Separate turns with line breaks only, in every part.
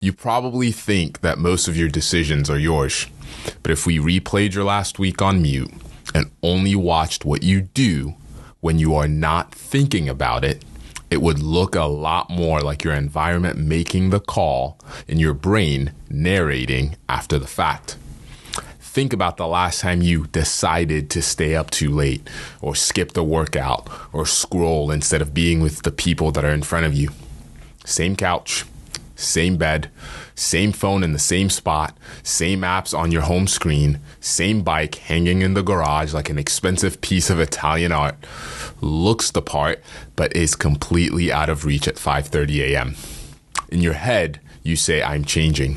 You probably think that most of your decisions are yours, but if we replayed your last week on mute and only watched what you do when you are not thinking about it, it would look a lot more like your environment making the call and your brain narrating after the fact. Think about the last time you decided to stay up too late, or skip the workout, or scroll instead of being with the people that are in front of you. Same couch, same bed, same phone in the same spot, same apps on your home screen, same bike hanging in the garage like an expensive piece of Italian art. Looks the part, but is completely out of reach at 5:30 a.m. In your head, you say, I'm changing.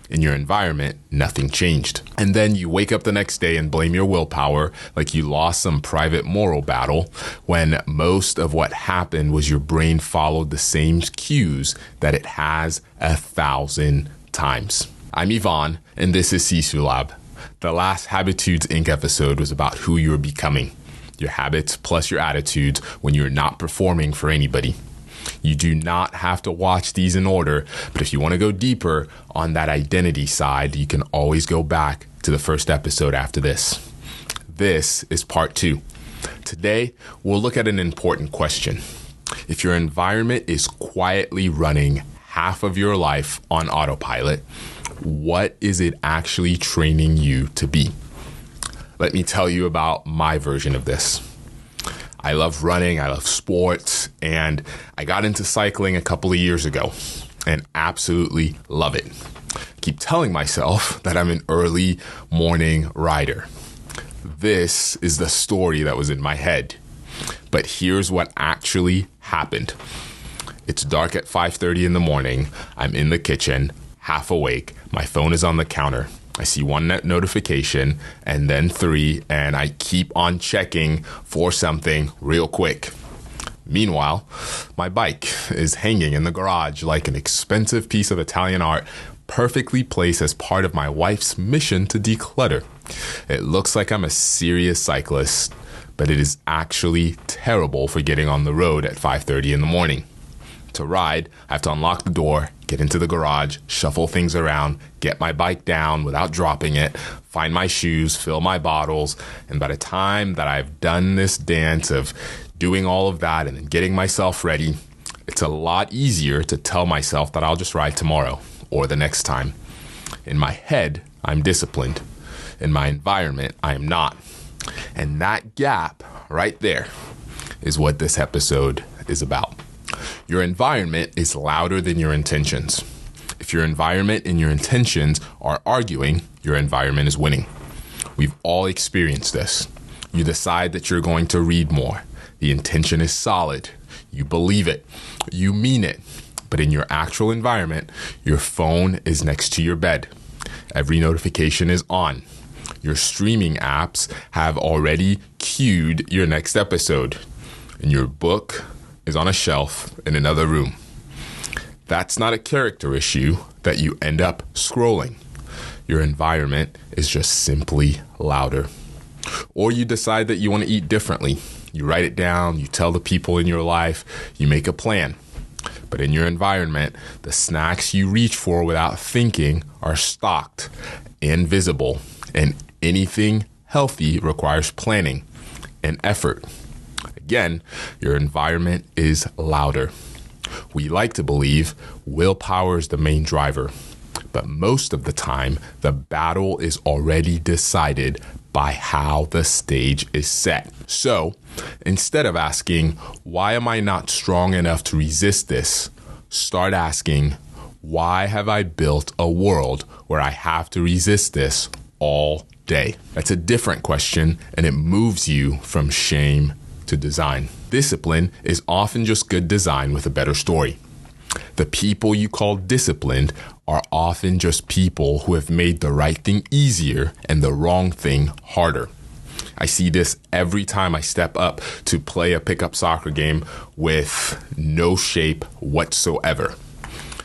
In your environment, nothing changed. And then you wake up the next day and blame your willpower like you lost some private moral battle, when most of what happened was your brain followed the same cues that it has 1,000 times. I'm Yvonne, and this is Sisu Lab. The last Habitudes Inc. episode was about who you're becoming, your habits plus your attitudes when you're not performing for anybody. You do not have to watch these in order, but if you want to go deeper on that identity side, you can always go back to the first episode after this. This is part 2. Today, we'll look at an important question. If your environment is quietly running half of your life on autopilot, what is it actually training you to be? Let me tell you about my version of this. I love running, I love sports, and I got into cycling a couple of years ago and absolutely love it. I keep telling myself that I'm an early morning rider. This is the story that was in my head. But here's what actually happened. It's dark at 5:30 in the morning. I'm in the kitchen, half awake. My phone is on the counter. I see one notification and then 3, and I keep on checking for something real quick. Meanwhile, my bike is hanging in the garage like an expensive piece of Italian art, perfectly placed as part of my wife's mission to declutter. It looks like I'm a serious cyclist, but it is actually terrible for getting on the road at 5:30 in the morning. To ride, I have to unlock the door, get into the garage, shuffle things around, get my bike down without dropping it, find my shoes, fill my bottles, and by the time that I've done this dance of doing all of that and then getting myself ready, it's a lot easier to tell myself that I'll just ride tomorrow or the next time. In my head, I'm disciplined. In my environment, I am not. And that gap right there is what this episode is about. Your environment is louder than your intentions. If your environment and your intentions are arguing, your environment is winning. We've all experienced this. You decide that you're going to read more. The intention is solid. You believe it. You mean it. But in your actual environment, your phone is next to your bed. Every notification is on. Your streaming apps have already queued your next episode. And your book is on a shelf in another room. That's not a character issue that you end up scrolling. Your environment is just simply louder. Or you decide that you want to eat differently. You write it down, you tell the people in your life, you make a plan. But in your environment, the snacks you reach for without thinking are stocked and visible. And anything healthy requires planning and effort. Again, your environment is louder. We like to believe willpower is the main driver, but most of the time, the battle is already decided by how the stage is set. So, instead of asking, why am I not strong enough to resist this? Start asking, why have I built a world where I have to resist this all day? That's a different question, and it moves you from shame to design. Discipline is often just good design with a better story. The people you call disciplined are often just people who have made the right thing easier and the wrong thing harder. I see this every time I step up to play a pickup soccer game with no shape whatsoever.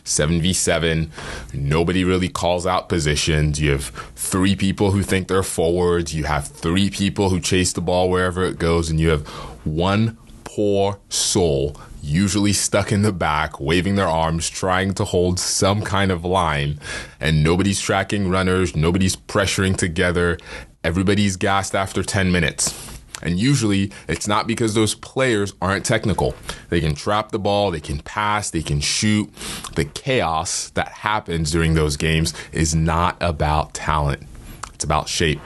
7v7, nobody really calls out positions. You have 3 people who think they're forwards. You have 3 people who chase the ball wherever it goes, and you have 1 poor soul, usually stuck in the back, waving their arms, trying to hold some kind of line, and nobody's tracking runners, nobody's pressuring together, everybody's gassed after 10 minutes. And usually it's not because those players aren't technical. They can trap the ball, they can pass, they can shoot. The chaos that happens during those games is not about talent. It's about shape.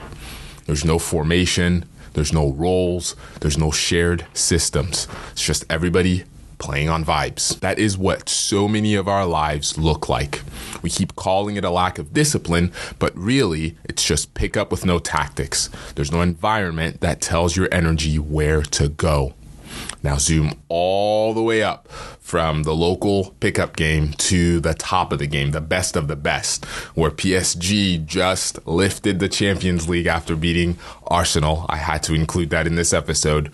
There's no formation, there's no roles, there's no shared systems. It's just everybody playing on vibes. That is what so many of our lives look like. We keep calling it a lack of discipline, but really it's just pick up with no tactics. There's no environment that tells your energy where to go. Now zoom all the way up from the local pickup game to the top of the game, the best of the best, where PSG just lifted the Champions League after beating Arsenal. I had to include that in this episode.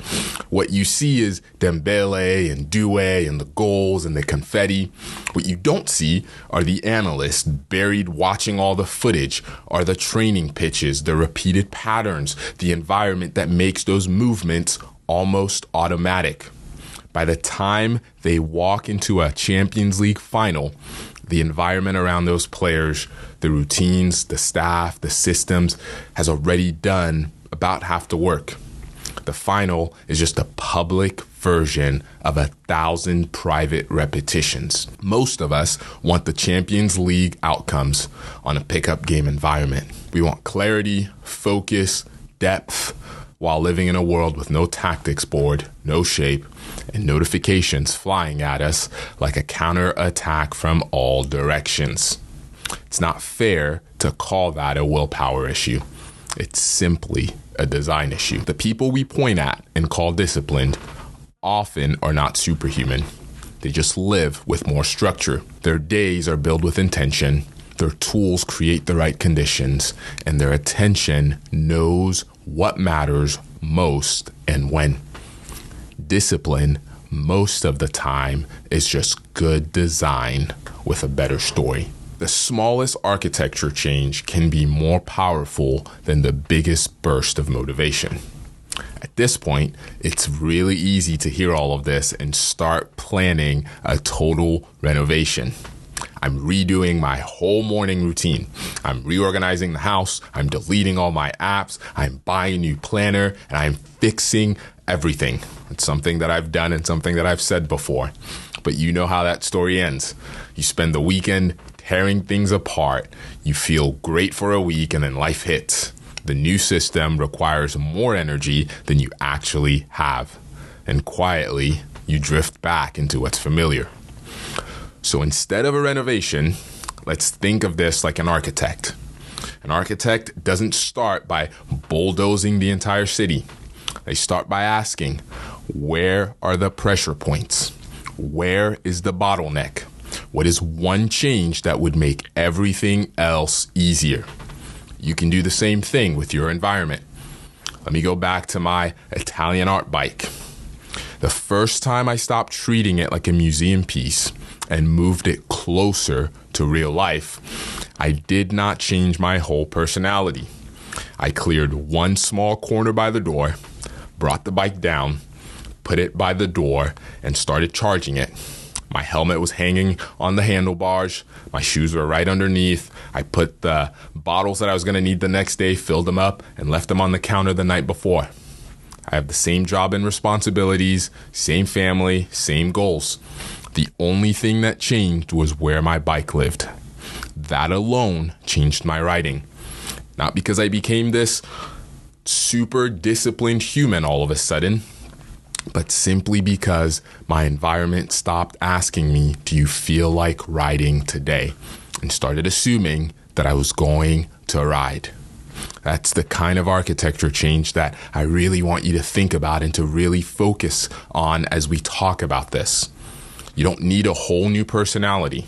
What you see is Dembele and Doué and the goals and the confetti. What you don't see are the analysts buried watching all the footage, are the training pitches, the repeated patterns, the environment that makes those movements almost automatic. By the time they walk into a Champions League final, the environment around those players, the routines, the staff, the systems has already done about half the work. The final is just a public version of 1,000 private repetitions. Most of us want the Champions League outcomes on a pickup game environment. We want clarity, focus, depth, while living in a world with no tactics board, no shape, and notifications flying at us like a counterattack from all directions. It's not fair to call that a willpower issue. It's simply a design issue. The people we point at and call disciplined often are not superhuman. They just live with more structure. Their days are built with intention. Their tools create the right conditions, and their attention knows what matters most and when. Discipline, most of the time, is just good design with a better story. The smallest architecture change can be more powerful than the biggest burst of motivation. At this point, it's really easy to hear all of this and start planning a total renovation. I'm redoing my whole morning routine. I'm reorganizing the house. I'm deleting all my apps. I'm buying a new planner, and I'm fixing everything. It's something that I've done and something that I've said before. But you know how that story ends. You spend the weekend tearing things apart. You feel great for a week, and then life hits. The new system requires more energy than you actually have. And quietly, you drift back into what's familiar. So instead of a renovation, let's think of this like an architect. An architect doesn't start by bulldozing the entire city. They start by asking, where are the pressure points? Where is the bottleneck? What is one change that would make everything else easier? You can do the same thing with your environment. Let me go back to my Italian art bike. The first time I stopped treating it like a museum piece and moved it closer to real life, I did not change my whole personality. I cleared one small corner by the door, brought the bike down, put it by the door, and started charging it. My helmet was hanging on the handlebars. My shoes were right underneath. I put the bottles that I was going to need the next day, filled them up, and left them on the counter the night before. I have the same job and responsibilities, same family, same goals. The only thing that changed was where my bike lived. That alone changed my writing. Not because I became this super disciplined human all of a sudden, but simply because my environment stopped asking me, do you feel like riding today? And started assuming that I was going to ride. That's the kind of architecture change that I really want you to think about and to really focus on as we talk about this. You don't need a whole new personality.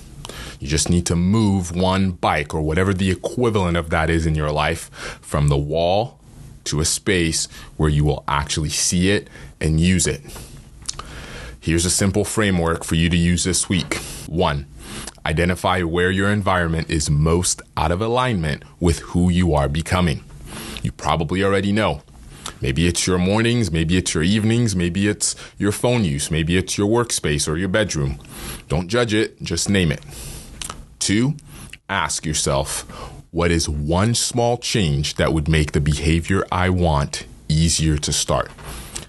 You just need to move one bike or whatever the equivalent of that is in your life from the wall to a space where you will actually see it and use it. Here's a simple framework for you to use this week. 1, identify where your environment is most out of alignment with who you are becoming. You probably already know. Maybe it's your mornings, maybe it's your evenings, maybe it's your phone use, maybe it's your workspace or your bedroom. Don't judge it, just name it. 2, ask yourself, what is one small change that would make the behavior I want easier to start?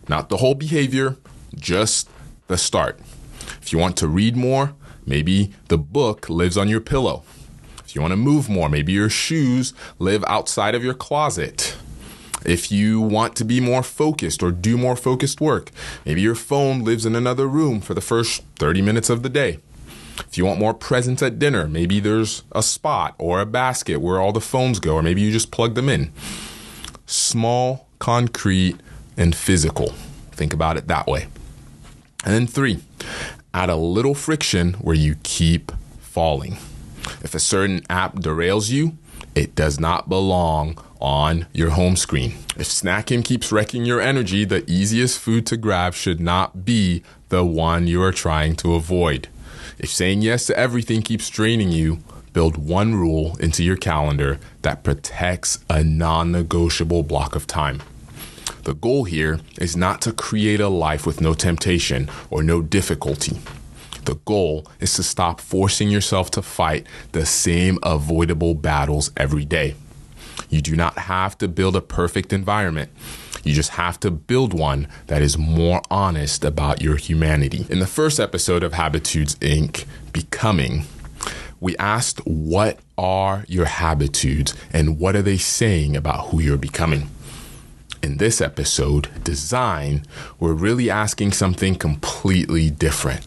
Not the whole behavior, just the start. If you want to read more, maybe the book lives on your pillow. If you want to move more, maybe your shoes live outside of your closet. If you want to be more focused or do more focused work, maybe your phone lives in another room for the first 30 minutes of the day. If you want more presents at dinner, maybe there's a spot or a basket where all the phones go, or maybe you just plug them in. Small, concrete, and physical. Think about it that way. And then 3, add a little friction where you keep falling. If a certain app derails you, it does not belong on your home screen. If snacking keeps wrecking your energy, the easiest food to grab should not be the one you are trying to avoid. If saying yes to everything keeps draining you, build one rule into your calendar that protects a non-negotiable block of time. The goal here is not to create a life with no temptation or no difficulty. The goal is to stop forcing yourself to fight the same avoidable battles every day. You do not have to build a perfect environment. You just have to build one that is more honest about your humanity. In the first episode of Habitudes Inc, Becoming, we asked, what are your habitudes and what are they saying about who you're becoming? In this episode, Design, we're really asking something completely different.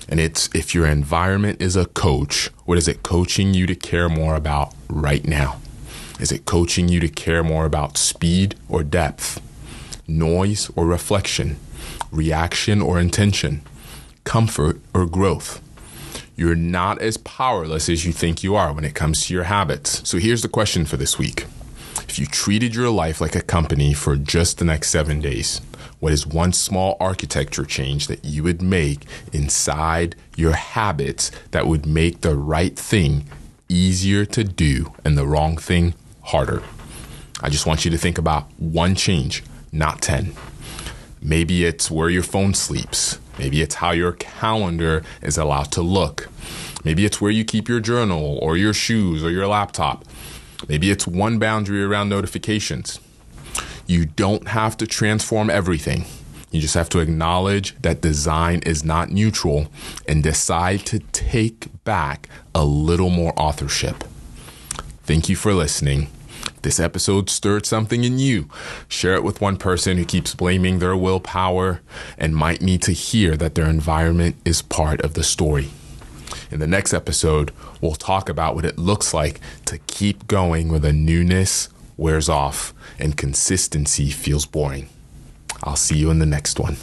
And it's, if your environment is a coach, what is it coaching you to care more about right now? Is it coaching you to care more about speed or depth, noise or reflection, reaction or intention, comfort or growth? You're not as powerless as you think you are when it comes to your habits. So here's the question for this week. If you treated your life like a company for just the next 7 days, what is one small architecture change that you would make inside your habits that would make the right thing easier to do and the wrong thing harder? I just want you to think about one change, not 10. Maybe it's where your phone sleeps. Maybe it's how your calendar is allowed to look. Maybe it's where you keep your journal or your shoes or your laptop. Maybe it's one boundary around notifications. You don't have to transform everything. You just have to acknowledge that design is not neutral and decide to take back a little more authorship. Thank you for listening. If this episode stirred something in you, share it with one person who keeps blaming their willpower and might need to hear that their environment is part of the story. In the next episode, we'll talk about what it looks like to keep going when the newness wears off and consistency feels boring. I'll see you in the next one.